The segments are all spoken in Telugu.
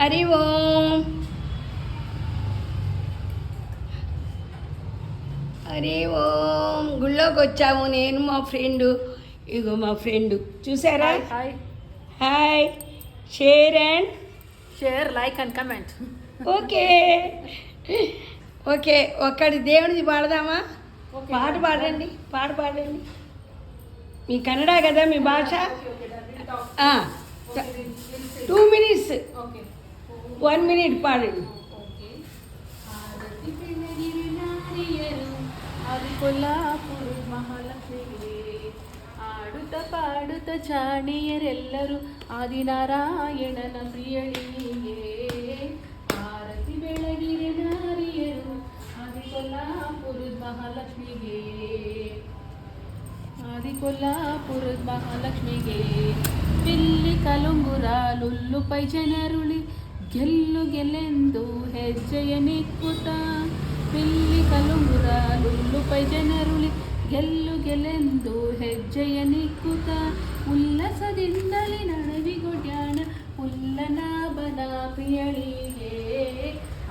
హరి ఓం హరి ఓం. గుళ్ళోకి వచ్చాము నేను మా ఫ్రెండ్. ఇగో మా ఫ్రెండ్ చూసారా. Hi hi. Share like and comment. Okay okay. ఒక్కడి దేవుడిది పాడదామా? పాట పాడండి, పాట పాడండి. మీ కన్నడ కదా మీ భాష. 2 minutes, 1 minute పాడండి. అది కొల్లాపూర్ మహాలక్ష్మి ఆడుత పాడుత చాణియరెల్లరు ఆది నారాయಣನ ಪ್ರಿಯಳಿಯೇ ಆರತಿ ಬೆಳಗಿರೆ ನಾರಿಯರು ಆದಿ ಕೊಲ್ಲಾಪುರದ ಮಹಾಲಕ್ಷ್ಮಿಗೆ ఆది కొల్లాపుರದ మహాలక్ష్మిಗೆ పిల్లి కలుంగురాలుల్లుపై ಜನರುಳಿ ಗೆಲ್ಲು ಗೆಲ್ಲೆಂದು ಹೆಜ್ಜೆಯ ನಿಕ್ಕುತ పిల్లి కలుంగురాలుల్లుపై ಜನರುಳಿ ಗೆಲ್ಲು ಗೆಲ್ಲೆಂದು ಹೆಜ್ಜೆಯ ನಿಕ್ಕುತ ಉಲ್ಲಸದಿಂದಲೇ ನಡವಿಗೊಡ್ಯಾಣ ಉಲ್ಲನಾಭನ ಪ್ರಿಯಳಿಗೆ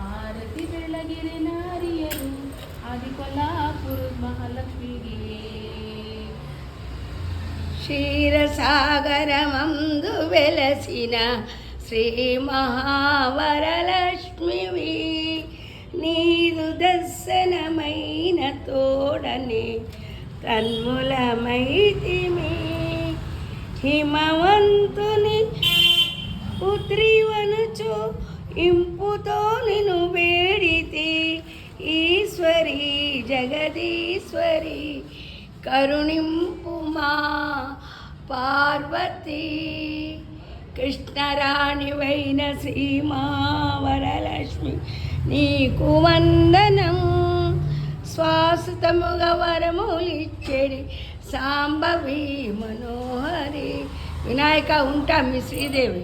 ಆರತಿ ಬೆಳಗಿರೆ ನಾರಿಯರು ಆದಿ ಕೊಲ್ಲಾಪುರದ మహాలక్ష్మిಗೆ. క్షీరసాగరమందు వెలసిన శ్రీ మహావరలక్ష్మివి నీదు దర్శనమైన తోడని తన్ములమైతిమి హిమవంతుని పుత్రివనుచు ఇంపుతో నిను వేడితి ఈశ్వరి జగదీశ్వరి కరుణింపుమా పార్వతి కృష్ణరాణివైన శ్రీమావరలక్ష్మి నీకు వందనం శ్వాసతముగా వరములిచ్చెడి సాంబవి మనోహరి. వినాయక ఉంటా మీ శ్రీదేవి.